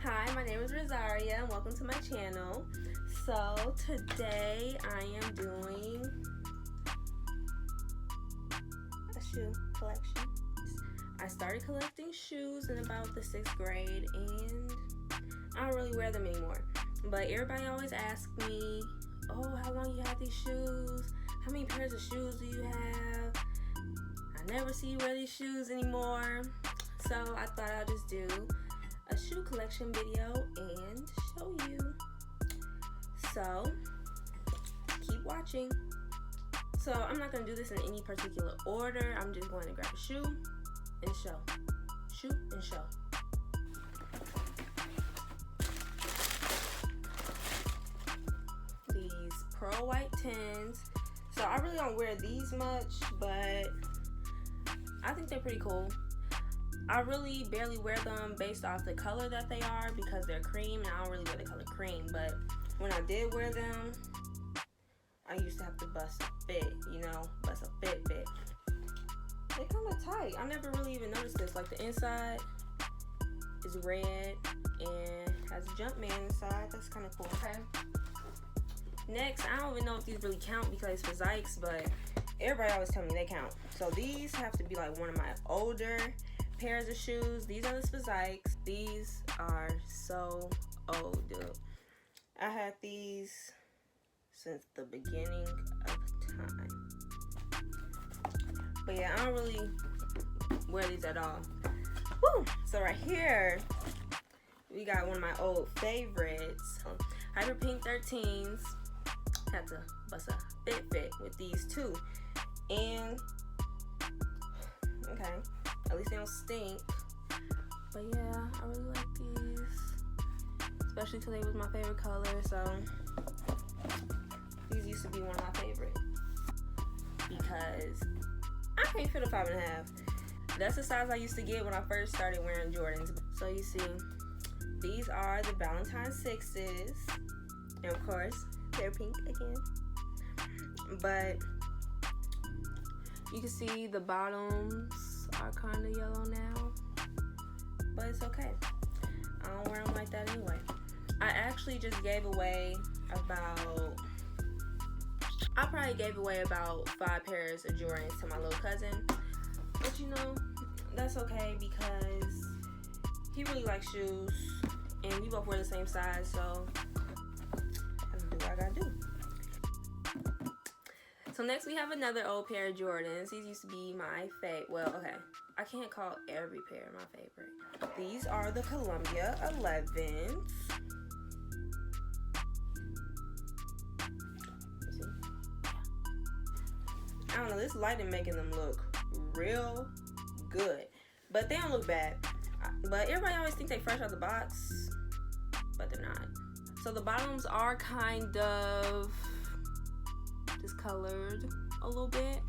Hi, my name is Rosaria and welcome to my channel. So today I am doing a shoe collection. I started collecting shoes in about the 6th grade and I don't really wear them anymore. But everybody always asks me, oh, how long you have these shoes? How many pairs of shoes do you have? I never see you wear these shoes anymore. So I thought I'd just do a shoe collection video and show you. So keep watching. So I'm not going to do this in any particular order. I'm just going to grab a shoe and show. Shoe and show. These pearl white 10s. So I really don't wear these much, but I think they're pretty cool. I really barely wear them based off the color that they are because they're cream and I don't really wear the color cream. But when I did wear them, I used to have to bust a fit, bust a fit. They're kind of tight. I never really even noticed this. Like the inside is red and has Jumpman inside. That's kind of cool. Okay. Next, I don't even know if these really count because it's for Zykes, but everybody always tell me they count. So these have to be like one of my older pairs of shoes. These are the Spazikes. These are so old, dude. I had these since the beginning of time. But yeah, I don't really wear these at all. Woo! So right here, we got one of my old favorites. Hyper Pink 13s. Had to bust a fit with these too. And, okay. At least they don't stink. But yeah, I really like these. Especially because they was my favorite color. So these used to be one of my favorites. Because I can't fit a 5.5. That's the size I used to get when I first started wearing Jordans. So you see, these are the Valentine 6s. And of course, they're pink again. But you can see the bottoms are kind of yellow now, but it's okay. I don't wear them like that anyway. I actually just gave away about 5 pairs of Jordans to my little cousin, but that's okay because he really likes shoes and we both wear the same size, so I can do what I gotta do. So next we have another old pair of Jordans. These used to be my favorite. Well, okay. I can't call every pair my favorite. These are the Columbia 11s. I don't know, this lighting making them look real good. But they don't look bad. But everybody always think they fresh out the box. But they're not. So the bottoms are kind of discolored a little bit,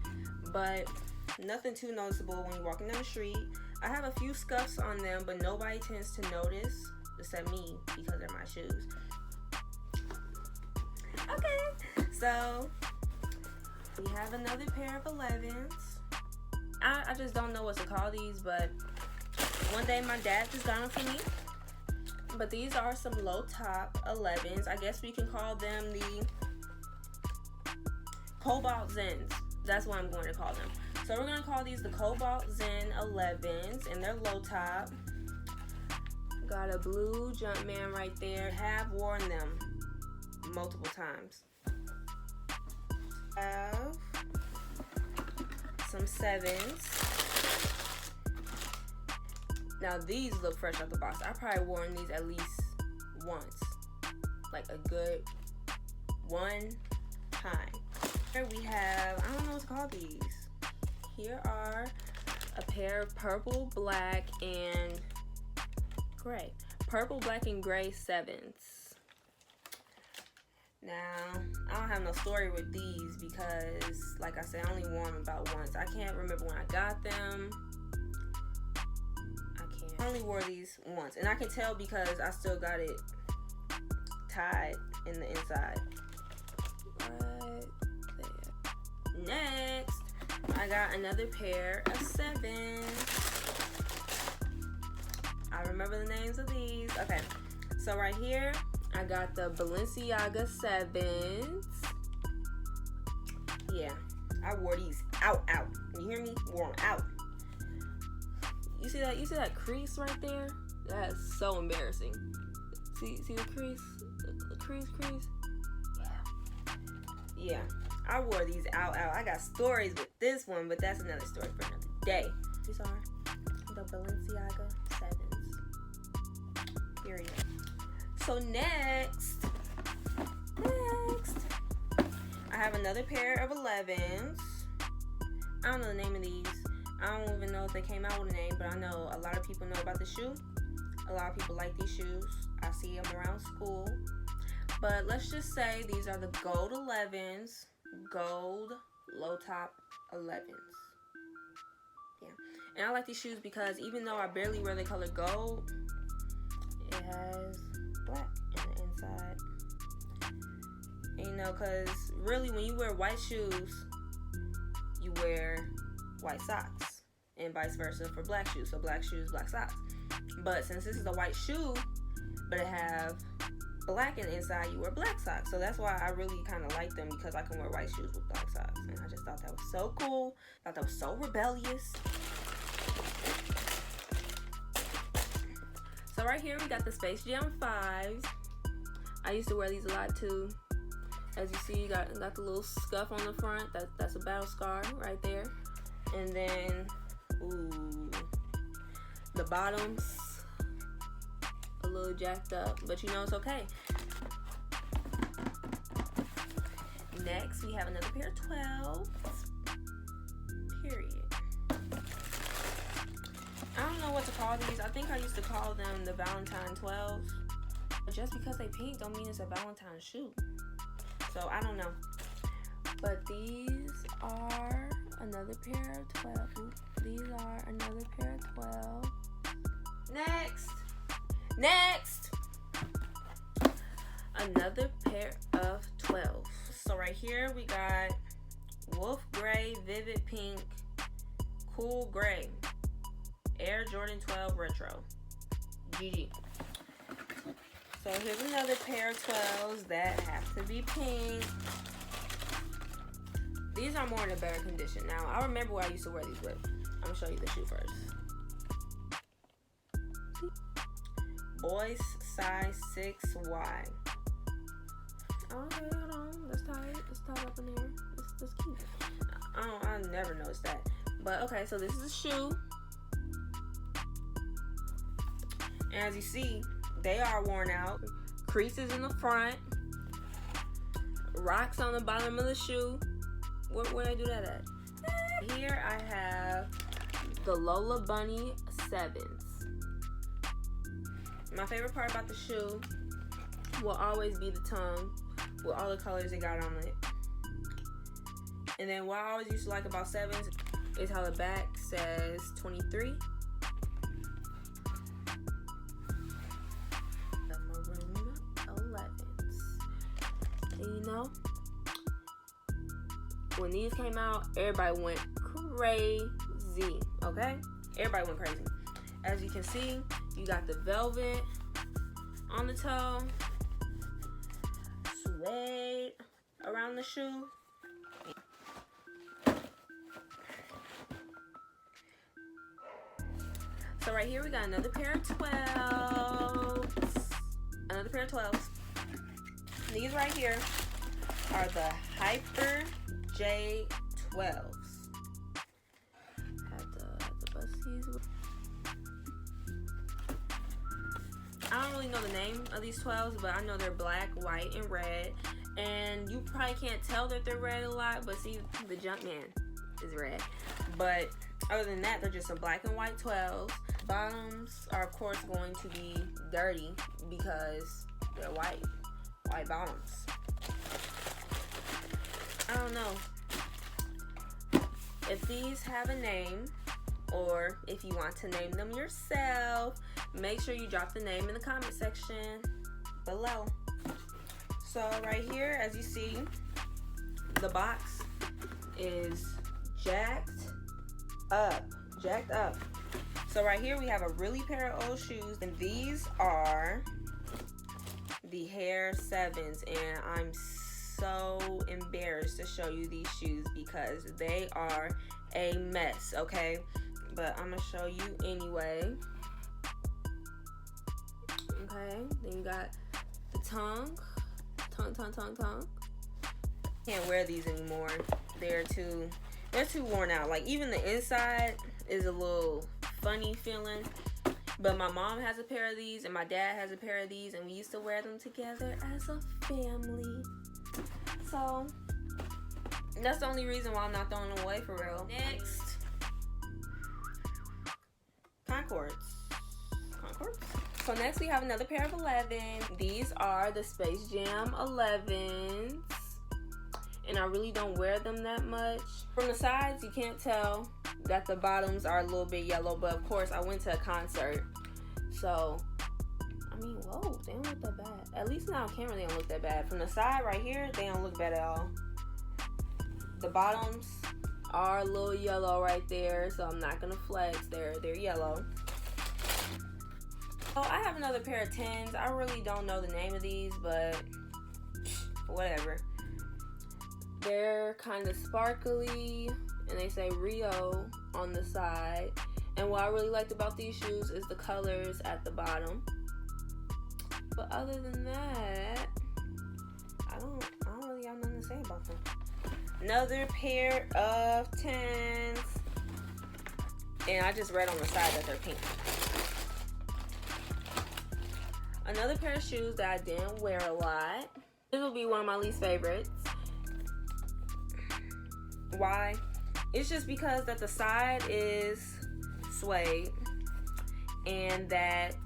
but nothing too noticeable when you're walking down the street. I have a few scuffs on them, but nobody tends to notice except me because they're my shoes. Okay, so we have another pair of 11s. I just don't know what to call these, but one day my dad just got them for me. But these are some low top 11s. I guess we can call them the Cobalt Zens. That's what I'm going to call them. So we're going to call these the Cobalt Zen 11s, and they're low top. Got a blue Jumpman right there. Have worn them multiple times. Have some 7s. Now these look fresh out the box. I probably worn these at least once. Like a good one time. Here we have, I don't know what to call these. Here are a pair of purple, black, and gray. Purple, black, and gray 7s. Now, I don't have no story with these because, like I said, I only wore them about once. I can't remember when I got them. I only wore these once. And I can tell because I still got it tied in the inside. Next, I got another pair of 7s. I remember the names of these. Okay, so right here, I got the Balenciaga 7s. Yeah, I wore these out. You hear me? Wore them out. You see that? You see that crease right there? That is so embarrassing. See the crease? The crease? Yeah. I wore these out. I got stories with this one, but that's another story for another day. These are the Balenciaga 7s. Period. So next, I have another pair of 11s. I don't know the name of these. I don't even know if they came out with a name, but I know a lot of people know about the shoe. A lot of people like these shoes. I see them around school. But let's just say these are the gold 11s. Gold low top 11s. Yeah. And I like these shoes because even though I barely wear the color gold, it has black in the inside. And you know, because really when you wear white shoes, you wear white socks, and vice versa for black shoes. So black shoes, black socks. But since this is a white shoe, but it have black in the inside, you wear black socks. So that's why I really kind of like them, because I can wear white shoes with black socks. And I just thought that was so cool. Thought that was so rebellious. So right here we got the Space Jam 5s. I used to wear these a lot too. As you see, you got the little scuff on the front. That's a battle scar right there. And then, ooh, the bottoms a little jacked up, but you know it's okay. Next, we have another pair of 12s. Period. I don't know what to call these. I think I used to call them the Valentine 12s. But just because they pink don't mean it's a Valentine shoe. So I don't know. But these are another pair of 12. These are another pair of 12. Next. Another pair of 12. So right here we got Wolf Gray, Vivid Pink, Cool Gray, Air Jordan 12 Retro. GG. So here's another pair of 12s that have to be pink. These are more in a better condition. Now, I remember where I used to wear these with. I'm going to show you the shoe first. Boys size 6Y. Okay, hold on. Let's tie it. Let's tie it up in there. Let's keep it. I never noticed that. But, okay, so this is a shoe. And as you see, they are worn out. Creases in the front. Rocks on the bottom of the shoe. Where I do that at? Here I have the Lola Bunny 7s. My favorite part about the shoe will always be the tongue with all the colors it got on it. And then what I always used to like about 7s is how the back says 23. The maroon 11s. And you know, when these came out, everybody went crazy, okay? Everybody went crazy. As you can see, you got the velvet on the toe, suede around the shoe. So right here we got another pair of 12s. Another pair of 12s. These right here are the Hyper J12s. Had to bust these. I don't really know the name of these 12s, but I know they're black, white, and red. And you probably can't tell that they're red a lot, but see, the Jumpman is red. But other than that, they're just some black and white 12s. Bottoms are, of course, going to be dirty because they're white bottoms. I don't know if these have a name, or if you want to name them yourself. Make sure you drop the name in the comment section below. So right here, as you see, the box is jacked up. So right here we have a really pair of old shoes, and these are the Hare 7s, and I'm so embarrassed to show you these shoes because they are a mess, okay? But I'm gonna show you anyway. Okay, then you got the tongue. Can't wear these anymore. They're too worn out. Like, even the inside is a little funny feeling. But my mom has a pair of these and my dad has a pair of these, and we used to wear them together as a family. So that's the only reason why I'm not throwing them away, for real. Next, Concords. So next we have another pair of 11. These are the Space Jam 11s, and I really don't wear them that much. From the sides, you can't tell that the bottoms are a little bit yellow, but of course I went to a concert, so I mean, whoa, they don't look that bad. At least now on camera they don't look that bad. From the side right here, they don't look bad at all. The bottoms are a little yellow right there, so I'm not gonna flex. They're yellow. So I have another pair of 10s. I really don't know the name of these, but whatever. They're kind of sparkly, and they say Rio on the side. And what I really liked about these shoes is the colors at the bottom. But other than that, I don't really have nothing to say about them. Another pair of 10s, and I just read on the side that they're pink. Another pair of shoes that I didn't wear a lot. This will be one of my least favorites. Why? It's just because that the side is suede and that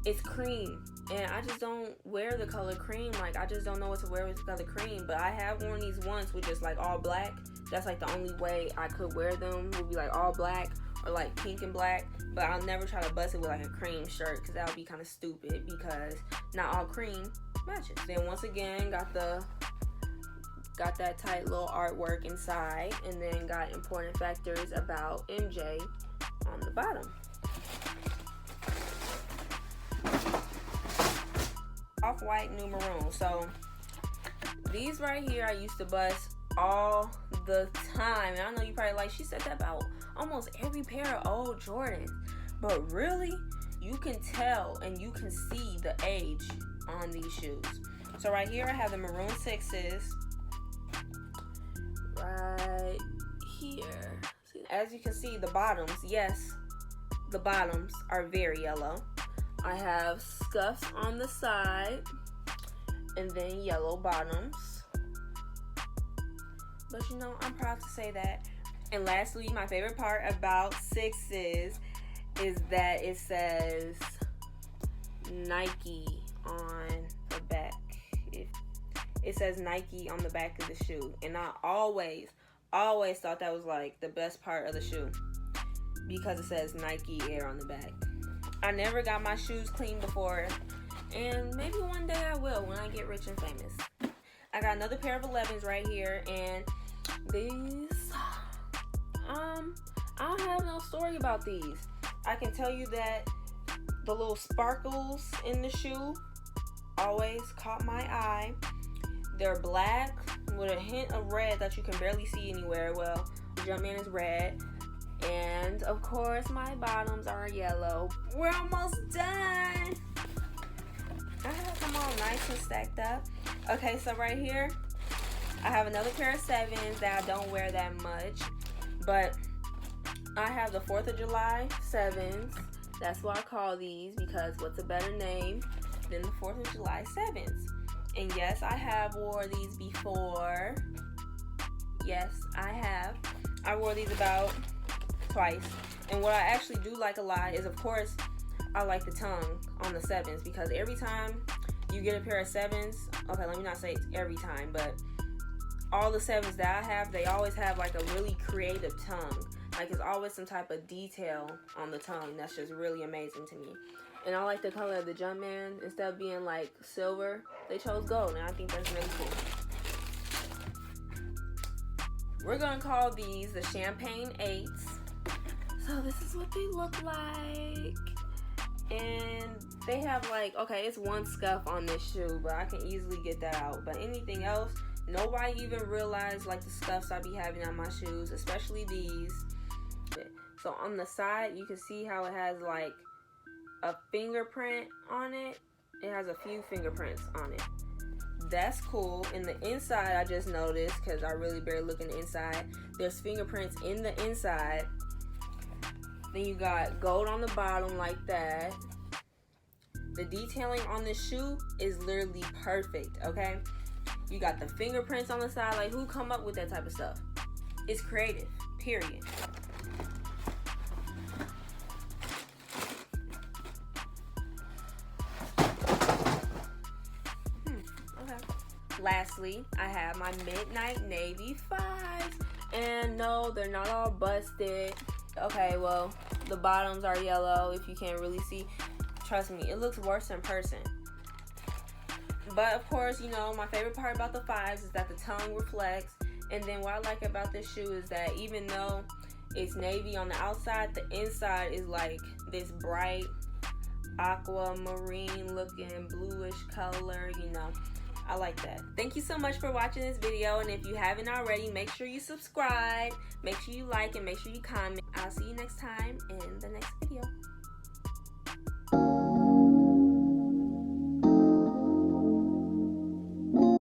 it's cream, and I just don't wear the color cream. Like, I just don't know what to wear with the color cream. But I have worn these once with just like all black. That's like the only way I could wear them, would be like all black or like pink and black. But I'll never try to bust it with like a cream shirt, because that would be kind of stupid, because not all cream matches. Then once again, got that tight little artwork inside, and then got important factors about MJ on the bottom. Off-white New Maroon. So these right here I used to bust all the time, and I know you probably like, she said that about almost every pair of old Jordans, but really, you can tell and you can see the age on these shoes. So right here I have the Maroon 6s right here. As you can see, the bottoms, yes, the bottoms are very yellow. I have scuffs on the side and then yellow bottoms, but you know, I'm proud to say that. And lastly, my favorite part about 6s is that it says Nike on the back. It says Nike on the back of the shoe, and I always thought that was like the best part of the shoe, because it says Nike Air on the back. I never got my shoes cleaned before, and maybe one day I will when I get rich and famous. I got another pair of 11s right here, and these, I don't have no story about these. I can tell you that the little sparkles in the shoe always caught my eye. They're black with a hint of red that you can barely see anywhere. Well, Jumpman is red. And of course, my bottoms are yellow. We're almost done. I have them all nice and stacked up. Okay, so right here, I have another pair of 7s that I don't wear that much. But I have the 4th of July 7s. That's what I call these, because what's a better name than the 4th of July 7s? And yes, I have wore these before. Yes, I have. I wore these about twice. And what I actually do like a lot is, of course, I like the tongue on the 7s, because every time you get a pair of 7s, okay, let me not say every time, but all the 7s that I have, they always have like a really creative tongue. Like, it's always some type of detail on the tongue that's just really amazing to me. And I like the color of the Jumpman. Instead of being like silver, they chose gold, and I think that's really cool. We're gonna call these the Champagne 8s. So this is what they look like. And they have like, okay, it's one scuff on this shoe, but I can easily get that out. But anything else, nobody even realized like the scuffs I be having on my shoes, especially these. So on the side, you can see how it has like a fingerprint on it. It has a few fingerprints on it. That's cool. In the inside, I just noticed, because I really barely look in the inside, there's fingerprints in the inside. Then you got gold on the bottom like that. The detailing on this shoe is literally perfect, okay? You got the fingerprints on the side. Like, who come up with that type of stuff? It's creative, period. Lastly, I have my Midnight Navy 5s. And no, they're not all busted. Okay, well, the bottoms are yellow if you can't really see. Trust me, it looks worse in person. But of course, you know, my favorite part about the 5s is that the tongue reflects. And then what I like about this shoe is that even though it's navy on the outside, the inside is like this bright aquamarine looking bluish color, you know. I like that. Thank you so much for watching this video, and if you haven't already, make sure you subscribe, make sure you like, and make sure you comment. I'll see you next time in the next video.